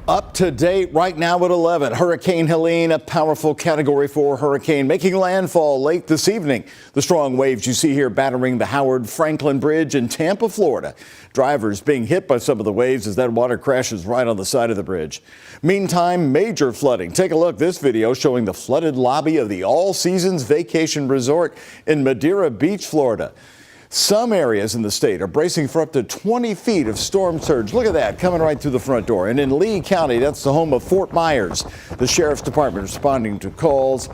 Up to date right now at 11. Hurricane Helene, a powerful Category 4 hurricane, making landfall late this evening. The strong waves you see here battering the Howard Franklin Bridge in Tampa, Florida. Drivers being hit by some of the waves as that water crashes right on the side of the bridge. Meantime, major flooding. Take a look. This video showing the flooded lobby of the All Seasons Vacation Resort in Madeira Beach, Florida. Some areas in the state are bracing for up to 20 feet of storm surge. Look at that, coming right through the front door. And in Lee County, that's the home of Fort Myers. The Sheriff's Department responding to calls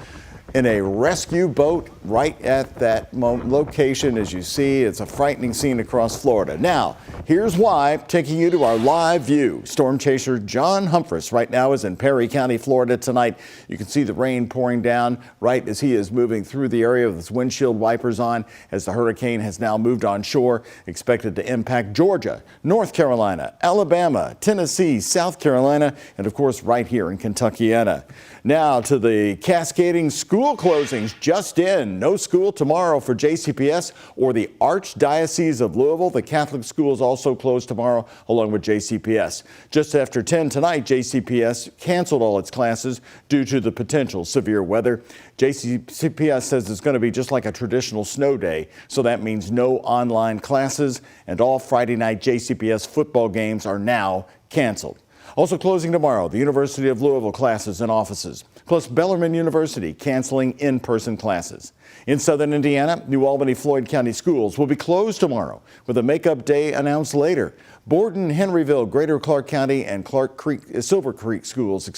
in a rescue boat right at that location. As you see, it's a frightening scene across Florida. Now, here's why, taking you to our live view. Storm chaser John Humphreys right now is in Perry County, Florida tonight. You can see the rain pouring down right as he is moving through the area with his windshield wipers on as the hurricane has now moved on shore, expected to impact Georgia, North Carolina, Alabama, Tennessee, South Carolina, and of course right here in Kentuckiana. Now to the cascading school closings just in. No school tomorrow for JCPS or the Archdiocese of Louisville. The Catholic schools also closed tomorrow along with JCPS. Just after 10 tonight, JCPS canceled all its classes due to the potential severe weather. JCPS says it's going to be just like a traditional snow day, so that means no online classes, and all Friday night JCPS football games are now canceled. Also closing tomorrow, the University of Louisville classes and offices, plus Bellarmine University canceling in-person classes. In southern Indiana, New Albany Floyd County schools will be closed tomorrow with a makeup day announced later. Borden, Henryville, Greater Clark County, and Silver Creek schools,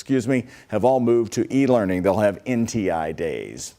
have all moved to e-learning. They'll have NTI days.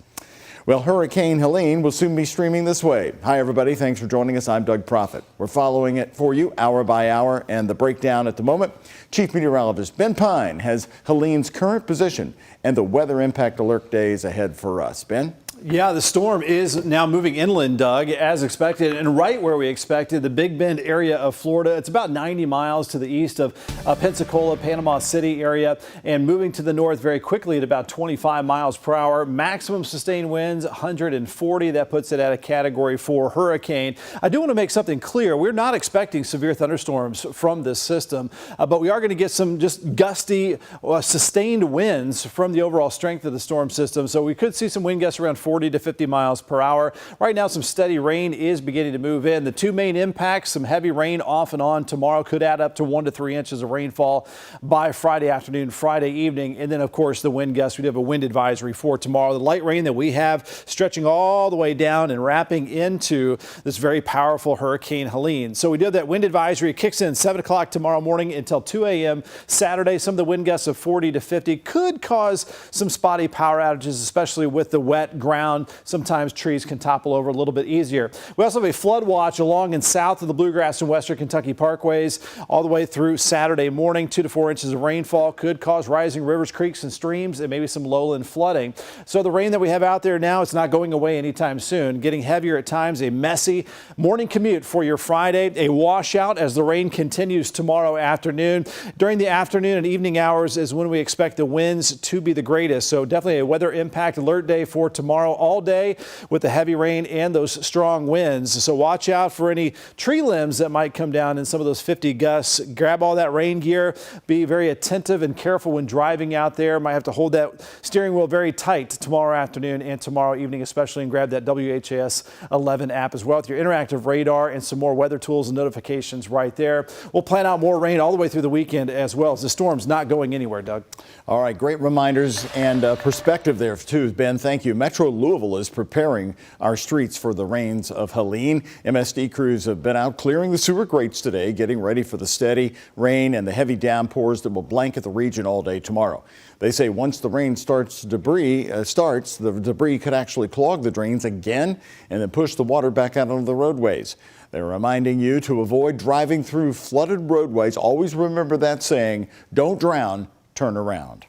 Well, Hurricane Helene will soon be streaming this way. Hi, everybody. Thanks for joining us. I'm Doug Proffitt. We're following it for you hour by hour, and the breakdown at the moment. Chief Meteorologist Ben Pine has Helene's current position and the weather impact alert days ahead for us. Ben? Yeah, the storm is now moving inland, Doug, as expected, and right where we expected, the Big Bend area of Florida. It's about 90 miles to the east of Pensacola, Panama City area, and moving to the north very quickly at about 25 miles per hour. Maximum sustained winds, 140. That puts it at a Category 4 hurricane. I do want to make something clear. We're not expecting severe thunderstorms from this system, but we are going to get some just gusty, sustained winds from the overall strength of the storm system. So we could see some wind gusts around 40 to 50 miles per hour. Right now, some steady rain is beginning to move in. The two main impacts, some heavy rain off and on tomorrow, could add up to 1 to 3 inches of rainfall by Friday afternoon, Friday evening. And then, of course, the wind gusts. We do have a wind advisory for tomorrow. The light rain that we have stretching all the way down and wrapping into this very powerful Hurricane Helene. So we do have that wind advisory. It kicks in 7 o'clock tomorrow morning until 2 a.m. Saturday. Some of the wind gusts of 40 to 50 could cause some spotty power outages, especially with the wet ground. Sometimes trees can topple over a little bit easier. We also have a flood watch along and south of the Bluegrass and Western Kentucky parkways all the way through Saturday morning. 2 to 4 inches of rainfall could cause rising rivers, creeks, and streams, and maybe some lowland flooding. So the rain that we have out there now, it's not going away anytime soon. Getting heavier at times, a messy morning commute for your Friday, a washout as the rain continues tomorrow afternoon. During the afternoon and evening hours is when we expect the winds to be the greatest. So definitely a weather impact alert day for tomorrow all day with the heavy rain and those strong winds. So watch out for any tree limbs that might come down in some of those 50 gusts. Grab all that rain gear. Be very attentive and careful when driving out there. Might have to hold that steering wheel very tight tomorrow afternoon and tomorrow evening especially, and grab that WHAS11 app as well with your interactive radar and some more weather tools and notifications right there. We'll plan out more rain all the way through the weekend as well, as the storm's not going anywhere, Doug. All right, great reminders and perspective there too, Ben. Thank you. Metro Louisville is preparing our streets for the rains of Helene. MSD crews have been out clearing the sewer grates today, getting ready for the steady rain and the heavy downpours that will blanket the region all day tomorrow. They say once the rain starts, the debris could actually clog the drains again and then push the water back out onto the roadways. They're reminding you to avoid driving through flooded roadways. Always remember that saying, don't drown, turn around.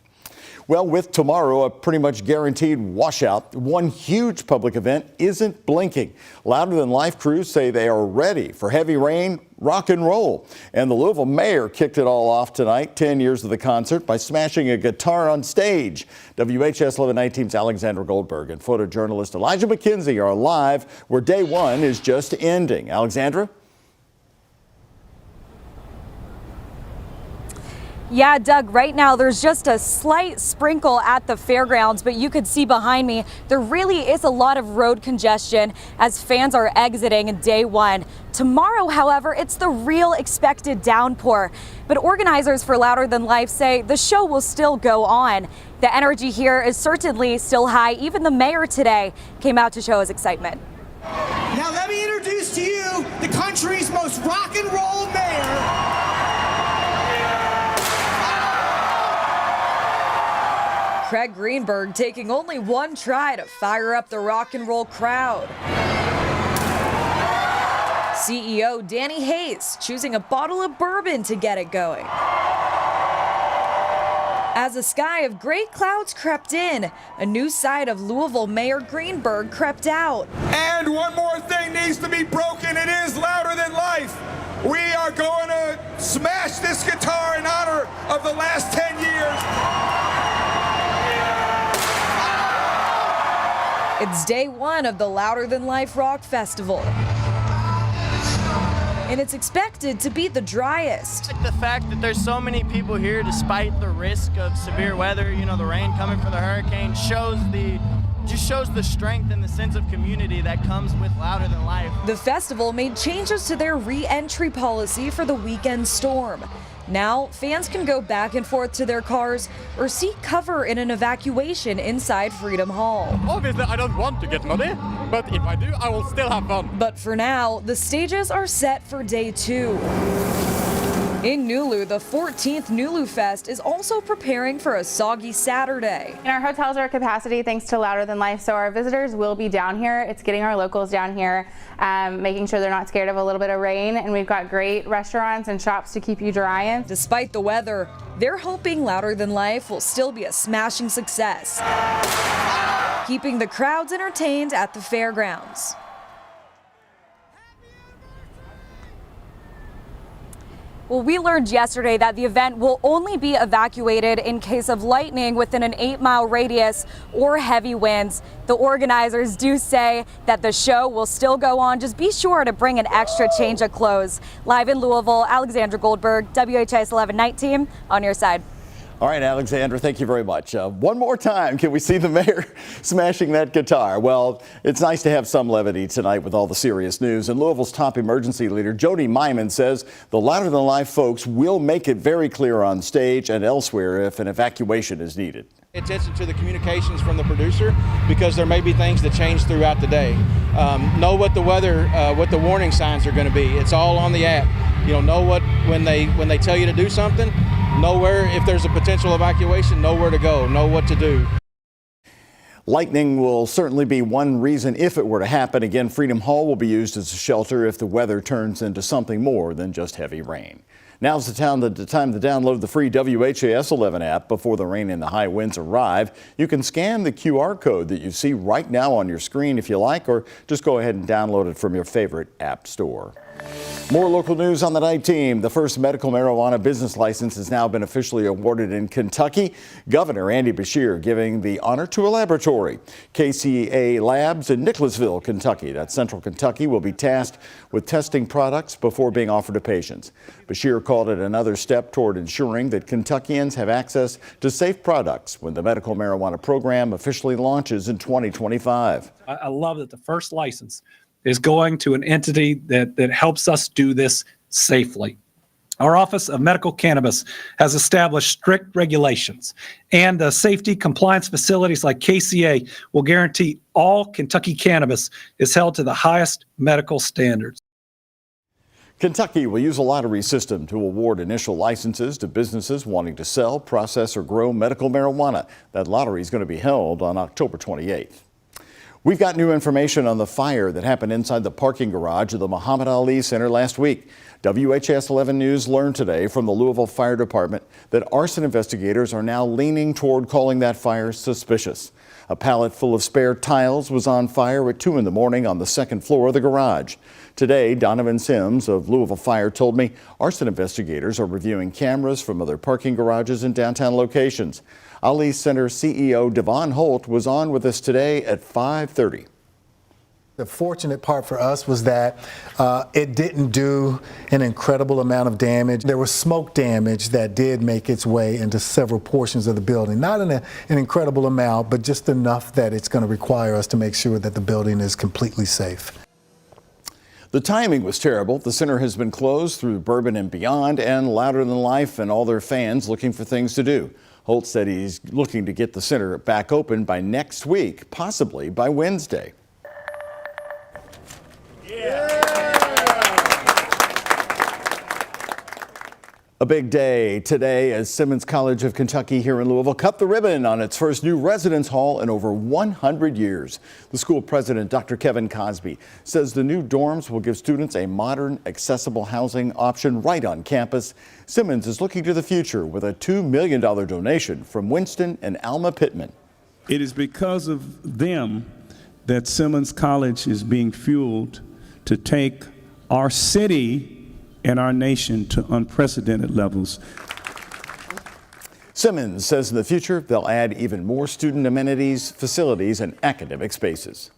Well, with tomorrow a pretty much guaranteed washout, one huge public event isn't blinking. Louder Than Life crews say they are ready for heavy rain, rock and roll. And the Louisville mayor kicked it all off tonight, 10 years of the concert, by smashing a guitar on stage. WHS 1119's Alexandra Goldberg and photojournalist Elijah McKenzie are live where day one is just ending. Alexandra? Yeah, Doug, right now there's just a slight sprinkle at the fairgrounds, but you could see behind me there really is a lot of road congestion as fans are exiting day one. Tomorrow, however, it's the real expected downpour. But organizers for Louder Than Life say the show will still go on. The energy here is certainly still high. Even the mayor today came out to show his excitement. Now let me introduce to you the country's most rock and roll mayor. Craig Greenberg taking only one try to fire up the rock and roll crowd. CEO Danny Hayes choosing a bottle of bourbon to get it going. As a sky of gray clouds crept in, a new side of Louisville Mayor Greenberg crept out. And one more thing needs to be broken. It is Louder Than Life. We are going to smash this guitar in honor of the last 10 years. It's day one of the Louder Than Life Rock Festival. And it's expected to be the driest. The fact that there's so many people here despite the risk of severe weather, you know, the rain coming from the hurricane, shows the strength and the sense of community that comes with Louder Than Life. The festival made changes to their re-entry policy for the weekend storm. Now, fans can go back and forth to their cars or seek cover in an evacuation inside Freedom Hall. Obviously, I don't want to get muddy, but if I do, I will still have fun. But for now, the stages are set for day two. In Nulu, the 14th Nulu Fest is also preparing for a soggy Saturday. And our hotels are at capacity thanks to Louder Than Life, so our visitors will be down here. It's getting our locals down here, making sure they're not scared of a little bit of rain, and we've got great restaurants and shops to keep you drying. Despite the weather, they're hoping Louder Than Life will still be a smashing success, keeping the crowds entertained at the fairgrounds. Well, we learned yesterday that the event will only be evacuated in case of lightning within an 8-mile radius or heavy winds. The organizers do say that the show will still go on. Just be sure to bring an extra change of clothes. Live in Louisville, Alexandra Goldberg, WHAS11 Night Team on your side. All right, Alexandra, thank you very much. One more time, can we see the mayor smashing that guitar? Well, it's nice to have some levity tonight with all the serious news. And Louisville's top emergency leader, Jody Myman, says the Louder Than Life folks will make it very clear on stage and elsewhere if an evacuation is needed. Attention to the communications from the producer, because there may be things that change throughout the day. Know what the weather, what the warning signs are going to be. It's all on the app. Know what when they tell you to do something. Know where, if there's a potential evacuation, know where to go, know what to do. Lightning will certainly be one reason if it were to happen. Again, Freedom Hall will be used as a shelter if the weather turns into something more than just heavy rain. Now's the time to download the free WHAS11 app before the rain and the high winds arrive. You can scan the QR code that you see right now on your screen if you like, or just go ahead and download it from your favorite app store. More local news on the night team. The first medical marijuana business license has now been officially awarded in Kentucky. Governor Andy Beshear giving the honor to a laboratory. KCA Labs in Nicholasville, Kentucky. That's Central Kentucky will be tasked with testing products before being offered to patients. Beshear called it another step toward ensuring that Kentuckians have access to safe products when the medical marijuana program officially launches in 2025. I love that the first license is going to an entity that helps us do this safely. Our Office of Medical Cannabis has established strict regulations, and safety compliance facilities like KCA will guarantee all Kentucky cannabis is held to the highest medical standards. Kentucky will use a lottery system to award initial licenses to businesses wanting to sell, process, or grow medical marijuana. That lottery is going to be held on October 28th. We've got new information on the fire that happened inside the parking garage of the Muhammad Ali Center last week. WHAS11 News learned today from the Louisville Fire Department that arson investigators are now leaning toward calling that fire suspicious. A pallet full of spare tiles was on fire at 2 in the morning on the second floor of the garage. Today, Donovan Sims of Louisville Fire told me arson investigators are reviewing cameras from other parking garages in downtown locations. Ali Center CEO Devon Holt was on with us today at 5:30. The fortunate part for us was that it didn't do an incredible amount of damage. There was smoke damage that did make its way into several portions of the building. Not an incredible amount, but just enough that it's going to require us to make sure that the building is completely safe. The timing was terrible. The center has been closed through Bourbon and beyond, and Louder Than Life and all their fans looking for things to do. Holt said he's looking to get the center back open by next week, possibly by Wednesday. A big day today as Simmons College of Kentucky here in Louisville cut the ribbon on its first new residence hall in over 100 years. The school president, Dr. Kevin Cosby, says the new dorms will give students a modern, accessible housing option right on campus. Simmons is looking to the future with a $2 million donation from Winston and Alma Pittman. It is because of them that Simmons College is being fueled to take our city and our nation to unprecedented levels. Simmons says in the future they'll add even more student amenities, facilities, and academic spaces.